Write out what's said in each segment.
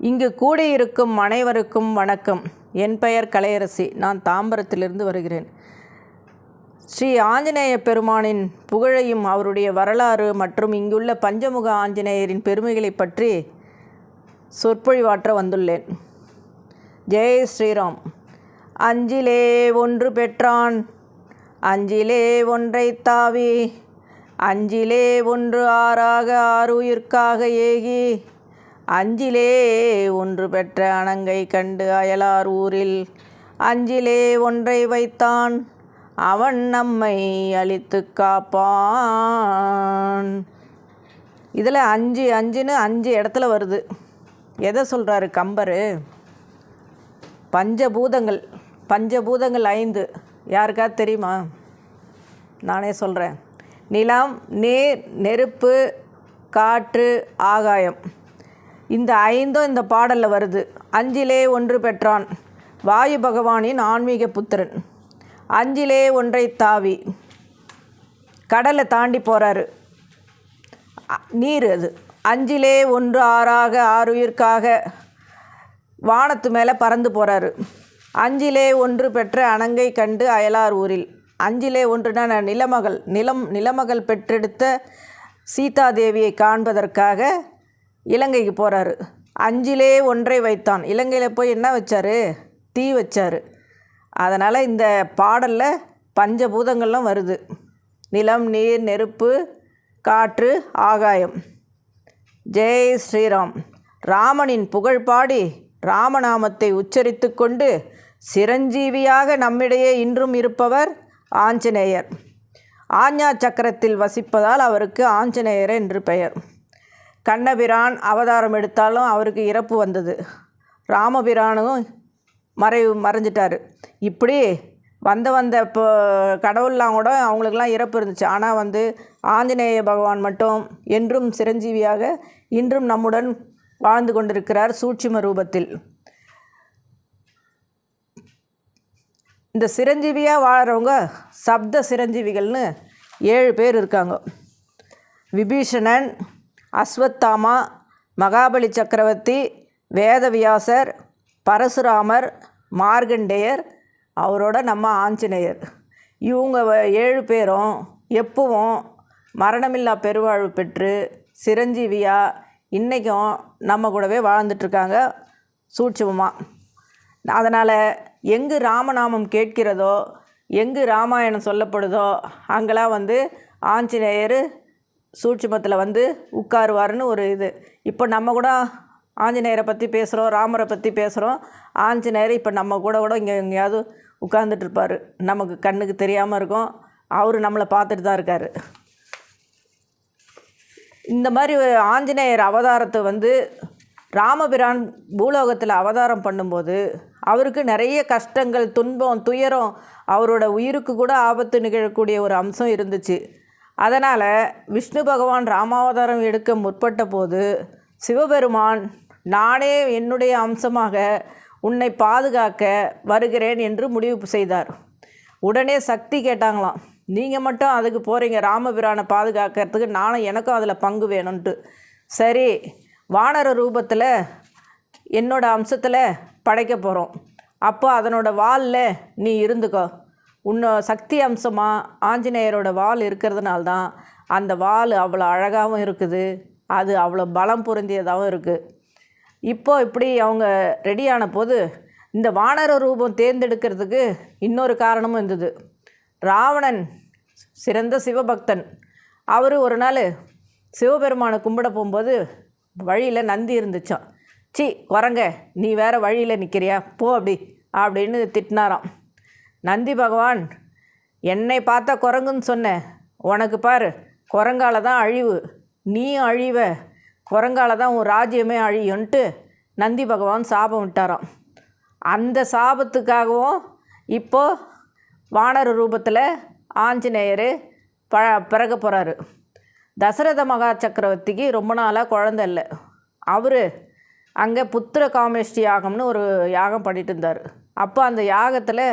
இங்கு கூடியிருக்கும் அனைவருக்கும் வணக்கம். என் பெயர் கலையரசி. நான் தாம்பரத்திலிருந்து வருகிறேன். ஸ்ரீ ஆஞ்சநேய பெருமானின் புகழையும் அவருடைய வரலாறு மற்றும் இங்குள்ள பஞ்சமுக ஆஞ்சநேயரின் பெருமைகளை பற்றி சொற்பொழிவாற்ற வந்துள்ளேன். ஜெய் ஸ்ரீராம். அஞ்சிலே ஒன்று பெற்றான், அஞ்சிலே ஒன்றை தாவி, அஞ்சிலே ஒன்று ஆறாக ஆறுயிர்க்காக ஏகி, அஞ்சிலே ஒன்று பெற்ற அணங்கை கண்டு அயலார் ஊரில், அஞ்சிலே ஒன்றை வைத்தான் அவன் நம்மை அழித்து காப்பான். இதில் அஞ்சுன்னு 5 இடத்துல வருது. எதை சொல்கிறாரு கம்பர்? பஞ்சபூதங்கள் 5 யாருக்காவது தெரியுமா? நானே சொல்கிறேன். நிலம், நீர், நெருப்பு, காற்று, ஆகாயம். இந்த 5 இந்த பாடலில் வருது. அஞ்சிலே ஒன்று பெற்றான், வாயு பகவானின் ஆன்மீக புத்திரன். அஞ்சிலே ஒன்றை தாவி, கடலை தாண்டி போகிறாரு, நீர் அது. அஞ்சிலே ஒன்று ஆறாக ஆறுயிர்க்காக வானத்து மேலே பறந்து போகிறாரு. அஞ்சிலே ஒன்று பெற்ற அணங்கை கண்டு அயலார் ஊரில். அஞ்சிலே ஒன்றுனா நிலமகள் பெற்றெடுத்த சீதாதேவியை காண்பதற்காக இலங்கைக்கு போகிறாரு. அஞ்சிலே ஒன்றை வைத்தான். இலங்கையில் போய் என்ன வச்சார்? தீ வச்சார். அதனால் இந்த பாடலில் பஞ்சபூதங்கள்லாம் வருது. நிலம், நீர், நெருப்பு, காற்று, ஆகாயம். ஜெய் ஸ்ரீராம். ராமனின் புகழ் பாடி ராமநாமத்தை உச்சரித்து கொண்டு சிரஞ்சீவியாக நம்மிடையே இன்றும் இருப்பவர் ஆஞ்சநேயர். ஆஞ்ஞா சக்கரத்தில் வசிப்பதால் அவருக்கு ஆஞ்சநேயர் என்று பெயர். கண்ணபிரான் அவதாரம் எடுத்தாலும் அவருக்கு இறப்பு வந்தது. ராமபிரானும் மறைஞ்சிட்டார். இப்படி வந்த இப்போ கடவுள்லாம் கூட அவங்களுக்கெல்லாம் இறப்பு இருந்துச்சு. ஆனால் ஆஞ்சநேய பகவான் மட்டும் என்றும் சிரஞ்சீவியாக இன்றும் நம்முடன் வாழ்ந்து கொண்டிருக்கிறார் சூட்சும ரூபத்தில். இந்த சிரஞ்சீவியாக வாழ்கிறவங்க சப்த சிரஞ்சீவிகள்னு 7 பேர் இருக்காங்க. விபீஷணன், அஸ்வத்தாமா, மகாபலி சக்கரவர்த்தி, வேதவியாசர், பரசுராமர், மார்கண்டேயர், அவரோட நம்ம ஆஞ்சநேயர். இவங்க 7 பேரும் எப்பவும் மரணமில்லா பெருவாழ்வு பெற்று சிரஞ்சீவியாக இன்றைக்கும் நம்ம கூடவே வாழ்ந்துட்டுருக்காங்க சூட்சுமமாக. அதனால் எங்கு ராமநாமம் கேட்கிறதோ, எங்கு ராமாயணம் சொல்லப்படுதோ அங்கெல்லாம் ஆஞ்சநேயர் சூட்சுமத்தில் உட்காருவார்னு ஒரு இது. இப்போ நம்ம கூட ஆஞ்சநேயரை பற்றி பேசுகிறோம், ராமரை பற்றி பேசுகிறோம். ஆஞ்சநேயர் இப்போ நம்ம கூட இங்கே எங்கேயாவது உட்கார்ந்துட்டுருப்பார். நமக்கு கண்ணுக்கு தெரியாமல் இருக்கும். அவர் நம்மளை பார்த்துட்டு தான் இருக்கார். இந்த மாதிரி ஆஞ்சநேயர் அவதாரத்தை ராமபிரான் பூலோகத்தில் அவதாரம் பண்ணும்போது அவருக்கு நிறைய கஷ்டங்கள், துன்பம், துயரம், அவரோட உயிருக்கு கூட ஆபத்து நிகழக்கூடிய ஒரு அம்சம் இருந்துச்சு. அதனால் விஷ்ணு பகவான் ராமாவதாரம் எடுக்க முற்பட்ட போது சிவபெருமான், நானே என்னுடைய அம்சமாக உன்னை பாதுகாக்க வருகிறேன் என்று முடிவு செய்தார். உடனே சக்தி கேட்டாங்களாம், நீங்கள் மட்டும் அதுக்கு போகிறீங்க ராமபிரானை பாதுகாக்கிறதுக்கு, எனக்கும் அதில் பங்கு வேணும்ன்ட்டு. சரி, வானர ரூபத்தில் என்னோட அம்சத்தில் படைக்க போகிறோம். அப்போ அதனோட வாலில் நீ இருந்துக்கோ. சக்தி அம்சமாக ஆஞ்சநேயரோட வால் இருக்கிறதுனால்தான் அந்த வால் அவ்வளோ அழகாகவும் இருக்குது, அது அவ்வளோ பலம் பொருந்தியதாகவும் இருக்குது. இப்படி அவங்க ரெடியான போது இந்த வானர ரூபம் தேர்ந்தெடுக்கிறதுக்கு இன்னொரு காரணமும் இருந்தது. ராவணன் சிறந்த சிவபக்தன். அவர் ஒரு நாள் சிவபெருமானை கும்பிட போகும்போது வழியில் நந்தி இருந்துச்சான். குரங்க, நீ வேறு வழியில் நிற்கிறியா, போ அப்படின்னு திட்டினாராம். நந்தி பகவான், என்னை பார்த்தா குரங்குன்னு சொன்னேன், உனக்கு பாரு குரங்கால தான் அழிவு, நீ அழிவ, குரங்கால தான் உன் ராஜ்யமே அழியும்ன்ட்டு நந்தி பகவான் சாபம் விட்டாராம். அந்த சாபத்துக்காகவும் இப்போது வானர ரூபத்தில் ஆஞ்சநேயர் பிறக்க போகிறாரு. தசரத மகா சக்கரவர்த்திக்கு ரொம்ப நாளாக குழந்தை இல்லை. அவர் அங்கே புத்திர காமேஷ்டி யாகம்னு ஒரு யாகம் பண்ணிட்டு இருந்தார். அப்போ அந்த யாகத்தில்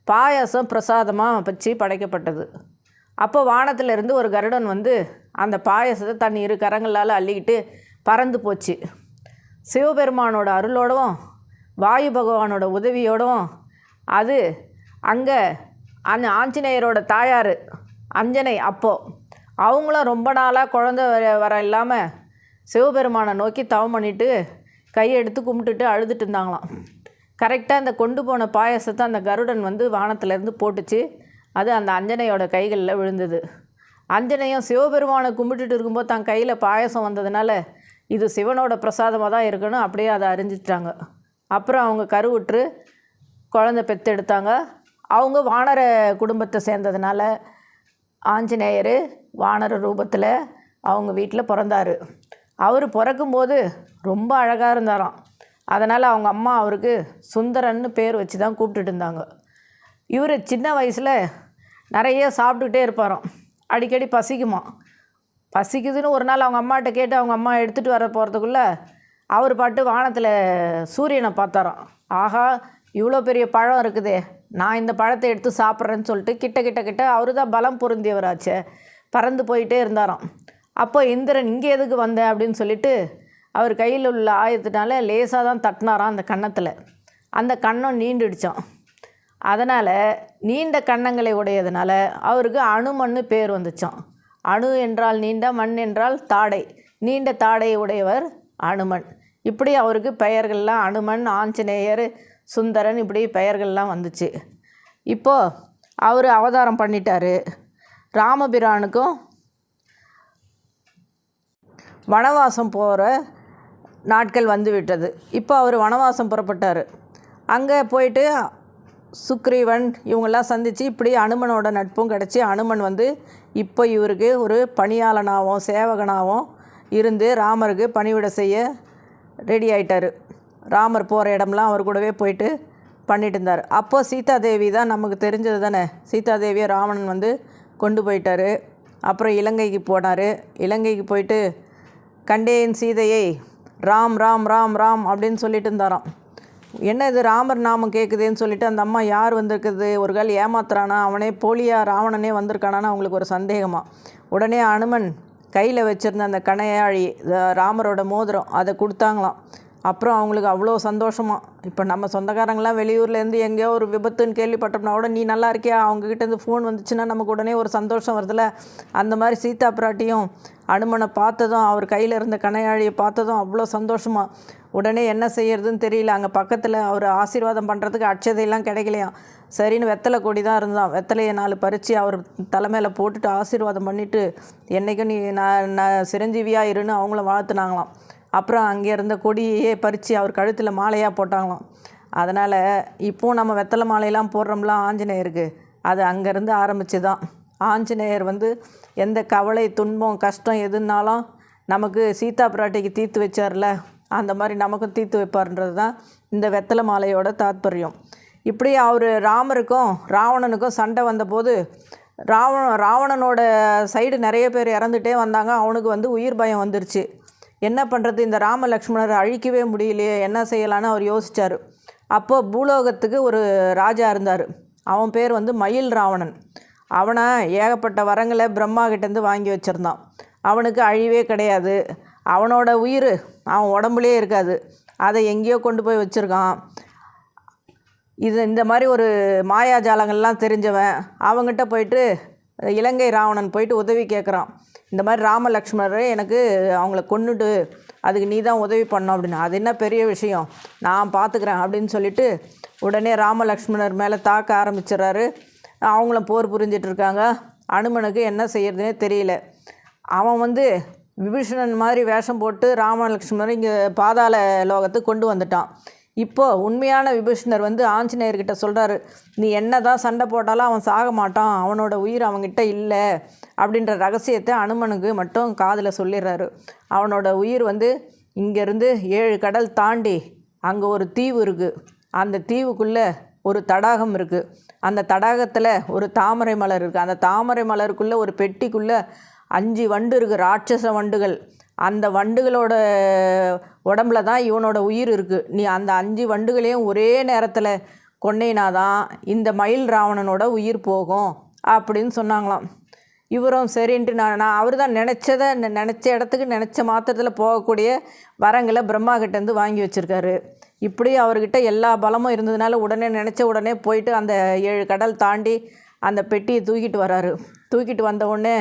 பாயாசம் பிரசாதமாக வச்சு படைக்கப்பட்டது. அப்போ வானத்திலிருந்து ஒரு கருடன் அந்த பாயாசத்தை தன் 2 கரங்களால் அள்ளிக்கிட்டு பறந்து போச்சு. சிவபெருமானோட அருளோடவும் வாயு பகவானோட உதவியோடவும் அது அங்கே அந்த ஆஞ்சநேயரோட தாயார் அஞ்சனை அப்போது அவங்களும் ரொம்ப நாளாக குழந்த வர இல்லாமல் சிவபெருமானை நோக்கி தவம் பண்ணிவிட்டு கையெடுத்து கும்பிட்டுட்டு அழுதுட்டு இருந்தாங்களாம். கரெக்டாக அந்த கொண்டு போன பாயசத்தை அந்த கருடன் வந்து வானத்திலேருந்து போட்டுச்சு. அது அந்த அஞ்சனையோட கைகளில் விழுந்தது. அஞ்சனையும் சிவபெருமானை கும்பிட்டுட்டு இருக்கும்போது தன் கையில் பாயசம் வந்ததுனால இது சிவனோட பிரசாதமாக தான் இருக்கணும், அப்படியே அதை அறிஞ்சிட்டாங்க. அப்புறம் அவங்க கருவுற்று குழந்தை பெற்றெடுத்தாங்க. அவங்க வானர குடும்பத்தை சேர்ந்ததுனால ஆஞ்சநேயர் வானர ரூபத்தில் அவங்க வீட்டில் பிறந்தார். அவர் பிறக்கும்போது ரொம்ப அழகாக இருந்தாராம். அதனால் அவங்க அம்மா அவருக்கு சுந்தரன்னு பேர் வச்சு தான் கூப்பிட்டுட்டு இருந்தாங்க. இவர் சின்ன வயசில் நிறைய சாப்பிட்டுக்கிட்டே இருப்பாராம். அடிக்கடி பசிக்குமா. பசிக்குதுன்னு ஒரு நாள் அவங்க அம்மாட்ட கேட்டு அவங்க அம்மா எடுத்துகிட்டு வர போகிறதுக்குள்ளே அவர் பாட்டு வானத்தில் சூரியனை பார்த்தாராம். ஆஹா, இவ்வளோ பெரிய பழம் இருக்குதே, நான் இந்த பழத்தை எடுத்து சாப்பிட்றேன்னு சொல்லிட்டு கிட்ட அவர் தான் பலம் பொருந்தியவராச்சே, பறந்து போயிட்டே இருந்தாராம். அப்போ இந்திரன் இங்கே எதுக்கு வந்தேன் அப்படின்னு சொல்லிட்டு அவர் கையில் உள்ள ஆயத்தினால லேசாக தான் தட்டினாராம் அந்த கன்னத்தில். அந்த கன்னம் நீண்டுடுச்சான். அதனால் நீண்ட கன்னங்களை உடையதுனால அவருக்கு அனுமன்னு பேர் வந்துச்சான். அணு என்றால் நீண்ட, மண் என்றால் தாடை, நீண்ட தாடையை உடையவர் அனுமன். இப்படி அவருக்கு பெயர்கள்லாம் அனுமன், ஆஞ்சநேயர், சுந்தரன், இப்படி பெயர்கள்லாம் வந்துச்சு. இப்போது அவர் அவதாரம் பண்ணிட்டார். ராமபிரானுக்கும் வனவாசம் போகிற நாட்கள் வந்து விட்டது. இப்போ அவர் வனவாசம் புறப்பட்டார். அங்கே போயிட்டு சுக்ரீவன் இவங்கெல்லாம் சந்தித்து இப்படி அனுமனோட நட்பும் கிடச்சி அனுமன் வந்து இப்போ இவருக்கு ஒரு பணியாளனாகவும் சேவகனாகவும் இருந்து ராமருக்கு பணிவிடை செய்ய ரெடி ஆகிட்டார். ராமர் போகிற இடம்லாம் அவர் கூடவே போயிட்டு பண்ணிட்டு இருந்தார். அப்போது சீதாதேவி தான் நமக்கு தெரிஞ்சது தானே. சீதாதேவியை ராவணன் வந்து கொண்டு போயிட்டார். அப்புறம் இலங்கைக்கு போனார். இலங்கைக்கு போயிட்டு கண்டேன் சீதையை, ராம் ராம் ராம் ராம் அப்படின்னு சொல்லிட்டு இருந்தாராம். என்ன இது ராமர் நாமம் கேட்குதுன்னு சொல்லிட்டு அந்த அம்மா யார் வந்திருக்குது, ஒரு கால் ஏமாத்துறானா, அவனே போலியா ராவணனே வந்திருக்கானான்னு அவங்களுக்கு ஒரு சந்தேகமாக. உடனே அனுமன் கையில் வச்சுருந்த அந்த கணையாழி ராமரோட மோதிரம் அதை கொடுத்தாங்களாம். அப்புறம் அவங்களுக்கு அவ்வளோ சந்தோஷமாக. இப்போ நம்ம சொந்தக்காரங்களாம் வெளியூர்லேருந்து எங்கேயோ ஒரு விபத்துன்னு கேள்விப்பட்டோம்னா கூட நீ நல்லா இருக்கியா, அவங்கக்கிட்டேருந்து ஃபோன் வந்துச்சுன்னா நமக்கு உடனே ஒரு சந்தோஷம் வருதுல்ல. அந்த மாதிரி சீதா பிராட்டியும் அனுமனை பார்த்ததும், அவர் கையில் இருந்த கணையாழியை பார்த்ததும் அவ்வளோ சந்தோஷமாக. உடனே என்ன செய்யறதுன்னு தெரியல. அங்கே பக்கத்தில் அவர் ஆசீர்வாதம் பண்ணுறதுக்கு அட்சதையெல்லாம் கிடைக்கலையாம். சரின்னு வெத்தலை கொடி தான் இருந்தான். வெத்தலையை 4 பறித்து அவர் தலைமையில் போட்டுட்டு ஆசீர்வாதம் பண்ணிவிட்டு என்றைக்கும் நீ நான் சிரஞ்சீவியாக இருன்னு அவங்கள வாழ்த்துனாங்களாம். அப்புறம் அங்கே இருந்த கொடியே பறித்து அவர் கழுத்தில் மாலையாக போட்டாங்களாம். அதனால் இப்போது நம்ம வெத்தலை மாலையெல்லாம் போடுறோம்லாம் ஆஞ்சநேயருக்கு, அது அங்கேருந்து ஆரம்பித்து தான். ஆஞ்சநேயர் வந்து எந்த கவலை, துன்பம், கஷ்டம் எதுனாலும் நமக்கு சீதா பிராட்டிக்கு தீர்த்து வச்சார்ல, அந்த மாதிரி நமக்கும் தீர்த்து வைப்பார்ன்றது தான் இந்த வெத்தலை மாலையோட தாத்பரியம். இப்படி அவர் ராமருக்கும் ராவணனுக்கும் சண்டை வந்தபோது ராவணனோட சைடு நிறைய பேர் இறந்துட்டே வந்தாங்க. அவனுக்கு வந்து உயிர் பயம் வந்துருச்சு. என்ன பண்ணுறது, இந்த ராம லக்ஷ்மணரை அழிக்கவே முடியலையே, என்ன செய்யலான்னு அவர் யோசித்தார். அப்போது பூலோகத்துக்கு ஒரு ராஜா இருந்தார். அவன் பேர் வந்து மயில் ராவணன். அவனை ஏகப்பட்ட வரங்களை பிரம்மா கிட்டேருந்து வாங்கி வச்சுருந்தான். அவனுக்கு அழிவே கிடையாது. அவனோட உயிர் அவன் உடம்புலேயே இருக்காது. அதை எங்கேயோ கொண்டு போய் வச்சுருக்கான். இந்த மாதிரி ஒரு மாயாஜாலங்கள்லாம் தெரிஞ்சவன். அவங்ககிட்ட போயிட்டு இலங்கை ராவணன் போயிட்டு உதவி கேட்குறான். இந்த மாதிரி ராம லக்ஷ்மணரை எனக்கு அவங்கள கொன்னுட்டு அதுக்கு நீ தான் உதவி பண்ணோம் அப்படின்னு. அது என்ன பெரிய விஷயம், நான் பார்த்துக்கிறேன் அப்படின்னு சொல்லிட்டு உடனே ராம லக்ஷ்மணர் மேலே தாக்க ஆரம்பிச்சிடறாரு. அவங்களும் போர் புரிஞ்சிட்ருக்காங்க. அனுமனுக்கு என்ன செய்யறதுனே தெரியல. அவன் வந்து விபீஷணன் மாதிரி வேஷம் போட்டு ராம லக்ஷ்மணர் இங்கே பாதாள லோகத்துக்கு கொண்டு வந்துட்டான். இப்போது உண்மையான விபீஷணர் வந்து ஆஞ்சநேயர்கிட்ட சொல்கிறாரு, நீ என்ன தான் சண்டை போட்டாலும் அவன் சாக மாட்டான், அவனோட உயிர் அவன்கிட்ட இல்லை அப்படின்ற ரகசியத்தை அனுமனுக்கு மட்டும் காதில் சொல்லிடுறாரு. அவனோட உயிர் வந்து இங்கேருந்து 7 கடல் தாண்டி அங்கே ஒரு தீவு இருக்குது. அந்த தீவுக்குள்ளே ஒரு தடாகம் இருக்குது. அந்த தடாகத்தில் ஒரு தாமரை மலர் இருக்குது. அந்த தாமரை மலருக்குள்ளே ஒரு பெட்டிக்குள்ளே 5 வண்டு இருக்குது, ராட்சச வண்டுகள். அந்த வண்டுகளோட உடம்புல தான் இவனோட உயிர் இருக்குது. நீ அந்த 5 வண்டுகளையும் ஒரே நேரத்தில் கொன்னேனாதான் இந்த மயில் ராவணனோட உயிர் போகும் அப்படின்னு சொன்னாங்களாம். இவரும் சரின்ட்டு நான் அவர் தான் நினச்ச இடத்துக்கு நினச்ச மாத்திரத்தில் போகக்கூடிய வரங்களை பிரம்மா கிட்டேருந்து வாங்கி வச்சுருக்காரு. இப்படி அவர்கிட்ட எல்லா பலமும் இருந்ததுனால உடனே நினச்ச உடனே போயிட்டு அந்த 7 கடல் தாண்டி அந்த பெட்டியை தூக்கிட்டு வராரு. தூக்கிட்டு வந்த உடனே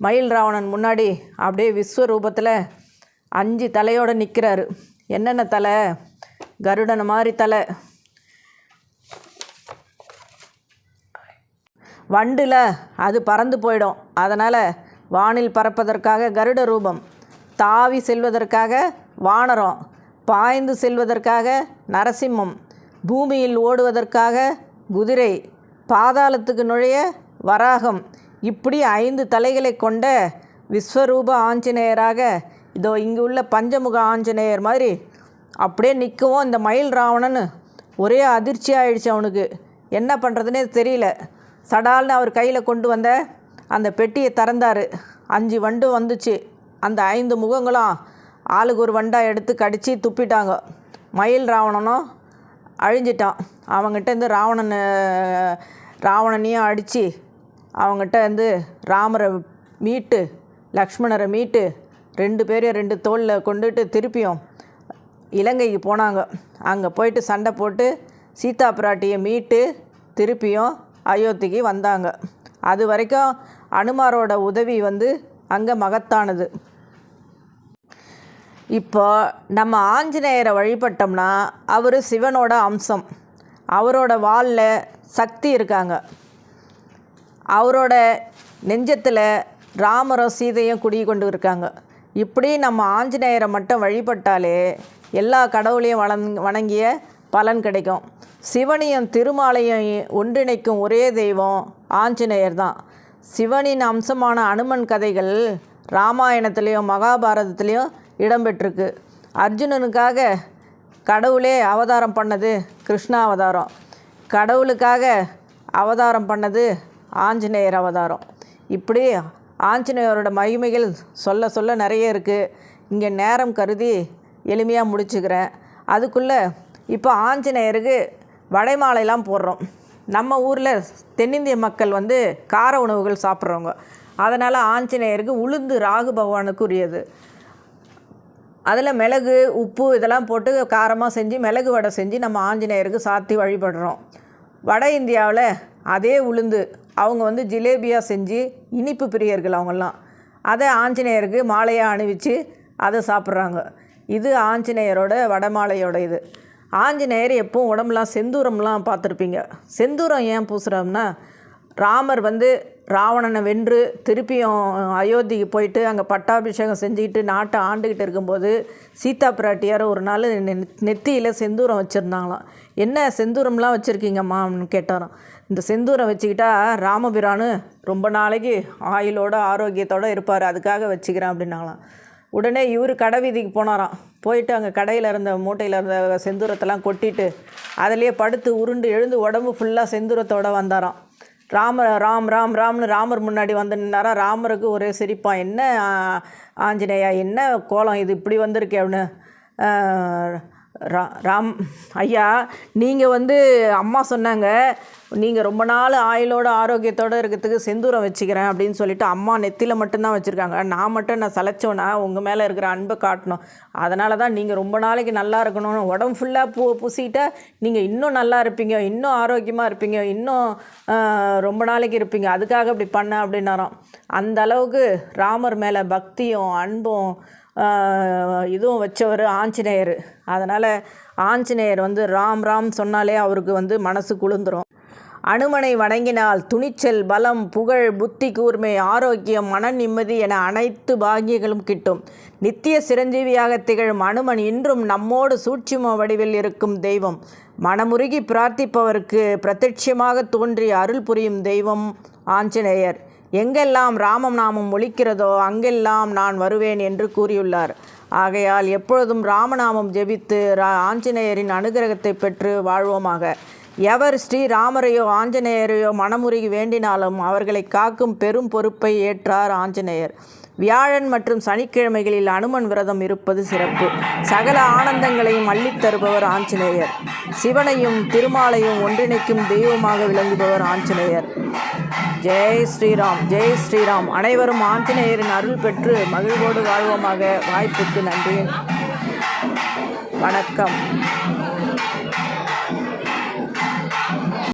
மயில் ராவணன் முன்னாடி அப்படியே விஸ்வரூபத்தில் 5 தலையோடு நிற்கிறாரு. என்னென்ன தலை? கருடன் மாதிரி தலை, வண்டில் அது பறந்து போயிடும், அதனால் வானில் பறப்பதற்காக கருட ரூபம், தாவி செல்வதற்காக வானரம், பாய்ந்து செல்வதற்காக நரசிம்மம், பூமியில் ஓடுவதற்காக குதிரை, பாதாளத்துக்கு நுழைய வராகம். இப்படி 5 தலைகளை கொண்ட விஸ்வரூப ஆஞ்சநேயராக இதோ இங்கே உள்ள பஞ்சமுக ஆஞ்சநேயர் மாதிரி அப்படியே நிற்கவும் இந்த மயில் ராவணன் ஒரே அதிர்ச்சி ஆயிடுச்சு. அவனுக்கு என்ன பண்ணுறதுனே தெரியல. சடால்னு அவர் கையில் கொண்டு வந்த அந்த பெட்டியை திறந்தார். 5 வண்டு வந்துச்சு. அந்த 5 முகங்களும் ஆளுக்கு ஒரு வண்டாக எடுத்து கடித்து துப்பிட்டாங்க. மயில் ராவணனும் அழிஞ்சிட்டான். அவங்ககிட்ட இருந்து ராவணனையும் அடித்து அவங்ககிட்ட இருந்து ராமரை மீட்டு லக்ஷ்மணரை மீட்டு 2 பேரையும் 2 தோளில் கொண்டுட்டு திருப்பியும் இலங்கைக்கு போனாங்க. அங்கே போயிட்டு சண்டை போட்டு சீதா பிராட்டியை மீட்டு திருப்பியும் அயோத்திக்கு வந்தாங்க. அது வரைக்கும் அனுமாரோட உதவி அங்கே மகத்தானது. இப்போ நம்ம ஆஞ்சநேயரை வழிபட்டோம்னா அவர் சிவனோட அம்சம். அவரோட வாளில் சக்தி இருக்காங்க. அவரோட நெஞ்சத்தில் ராமரும் சீதையும் குடிக்கொண்டு இருக்காங்க. இப்படி நம்ம ஆஞ்சநேயரை மட்டும் வழிபட்டாலே எல்லா கடவுளையும் வணங்கிய பலன் கிடைக்கும். சிவனையும் திருமாலையும் ஒன்றிணைக்கும் ஒரே தெய்வம் ஆஞ்சநேயர் தான். சிவனின் அம்சமான அனுமன் கதைகள் ராமாயணத்துலேயும் மகாபாரதத்துலேயும் இடம்பெற்றிருக்கு. அர்ஜுனனுக்காக கடவுளே அவதாரம் பண்ணது கிருஷ்ணாவதாரம், கடவுளுக்காக அவதாரம் பண்ணது ஆஞ்சநேயர் அவதாரம். இப்படி ஆஞ்சநேயரோட மகிமைகள் சொல்ல நிறைய இருக்குது. இங்கே நேரம் கருதி எளிமையாக முடிச்சுக்கிறேன். அதுக்குள்ளே இப்போ ஆஞ்சநேயருக்கு வடைமாலைலாம் போடுறோம். நம்ம ஊரில் தென்னிந்திய மக்கள் கார உணவுகள் சாப்பிட்றவங்க. அதனால் ஆஞ்சநேயருக்கு உளுந்து ராகு பகவானுக்கு உரியது. அதில் மிளகு உப்பு இதெல்லாம் போட்டு காரமாக செஞ்சு மிளகு வடை செஞ்சு நம்ம ஆஞ்சநேயருக்கு சாத்தி வழிபடுறோம். வட இந்தியாவில் அதே உளுந்து அவங்க ஜிலேபியாக செஞ்சு இனிப்பு பிரியர்கள் அவங்கெல்லாம் அதை ஆஞ்சநேயருக்கு மாலையாக அணிவிச்சு அதை சாப்பிட்றாங்க. இது ஆஞ்சநேயரோட வடமாலையோட இது. ஆஞ்சநேயர் எப்பவும் உடம்புலாம் செந்தூரம்லாம் பார்த்துருப்பீங்க. செந்தூரம் ஏன் பூசுகிறோம்னா ராமர் ராவணனை வென்று திருப்பியும் அயோத்திக்கு போயிட்டு அங்கே பட்டாபிஷேகம் செஞ்சுக்கிட்டு நாட்டை ஆண்டுக்கிட்டு இருக்கும்போது சீதா பிராட்டியார் ஒரு நாள் நெத்தியில் செந்தூரம் வச்சுருந்தாங்களாம். என்ன செந்தூரம்லாம் வச்சுருக்கீங்கம்மான்னு கேட்டாராம். இந்த செந்தூரம் வச்சுக்கிட்டா ராமபிரானு ரொம்ப நாளைக்கு ஆயுளோட ஆரோக்கியத்தோடு இருப்பார், அதுக்காக வச்சுக்கிறேன் அப்படின்னாங்களாம். உடனே இவர் கடை வீதிக்கு போனாராம். போயிட்டு அங்கே கடையில் இருந்த மூட்டையில் இருந்த செந்தூரத்தெல்லாம் கொட்டிட்டு அதிலே படுத்து உருண்டு எழுந்து உடம்பு ஃபுல்லாக செந்தூரத்தோடு வந்தாராம். ராம்னு ராமர் முன்னாடி நின்னாரா. ராமருக்கு ஒரே சிரிப்பான். என்ன ஆஞ்சநேயா, என்ன கோலம் இது இப்படி வந்திருக்கே அப்படின்னு. ராம் ஐயா, நீங்கள் அம்மா சொன்னாங்க நீங்கள் ரொம்ப நாள் ஆயுளோட ஆரோக்கியத்தோடு இருக்கிறதுக்கு செந்தூரம் வச்சுக்கிறேன் அப்படின்னு சொல்லிட்டு அம்மா நெத்தியில் மட்டும்தான் வச்சுருக்காங்க. நான் மட்டும் நான் சலைச்சோன்னா உங்கள் மேலே இருக்கிற அன்பை காட்டணும். அதனால தான் நீங்கள் ரொம்ப நாளைக்கு நல்லா இருக்கணும், உடம்பு ஃபுல்லாக பூசிக்கிட்டா நீங்கள் இன்னும் நல்லா இருப்பீங்க, இன்னும் ஆரோக்கியமாக இருப்பீங்க, இன்னும் ரொம்ப நாளைக்கு இருப்பீங்க, அதுக்காக இப்படி பண்ண அப்படின்னாராம். அந்த அளவுக்கு ராமர் மேலே பக்தியும் அன்பும் இதுவும் வச்சவர் ஆஞ்சநேயர். அதனால் ஆஞ்சநேயர் ராம் சொன்னாலே அவருக்கு மனசு குளிர்ந்துடும். அனுமனை வணங்கினால் துணிச்சல், பலம், புகழ், புத்தி கூர்மை, ஆரோக்கியம், மன நிம்மதி என அனைத்து பாக்கியங்களும் கிட்டும். நித்திய சிரஞ்சீவியாக திகழும் அனுமன் இன்றும் நம்மோடு சூட்சும வடிவில் இருக்கும் தெய்வம். மனமுருகி பிரார்த்திப்பவருக்கு பிரத்யட்சமாக தோன்றி அருள் புரியும் தெய்வம் ஆஞ்சநேயர். எங்கெல்லாம் ராமம் நாமம் ஒலிக்கிறதோ அங்கெல்லாம் நான் வருவேன் என்று கூறியுள்ளார். ஆகையால் எப்பொழுதும் ராமநாமம் ஜெபித்து ஆஞ்சநேயரின் அனுகிரகத்தை பெற்று வாழ்வோமாக. எவர் ஸ்ரீராமரையோ ஆஞ்சநேயரையோ மனமுருகி வேண்டினாலும் அவர்களை காக்கும் பெரும் பொறுப்பை ஏற்றார் ஆஞ்சநேயர். வியாழன் மற்றும் சனிக்கிழமைகளில் அனுமன் விரதம் இருப்பது சிறப்பு. சகல ஆனந்தங்களையும் அள்ளித்தருபவர் ஆஞ்சநேயர். சிவனையும் திருமாலையும் ஒன்றிணைக்கும் தெய்வமாக விளங்குபவர் ஆஞ்சநேயர். ஜெய் ஸ்ரீராம், ஜெய் ஸ்ரீராம். அனைவரும் ஆஞ்சநேயரின் அருள் பெற்று மகிழ்வோடு வாழ்வோமாக. வாய்ப்புக்கு நன்றி. வணக்கம்.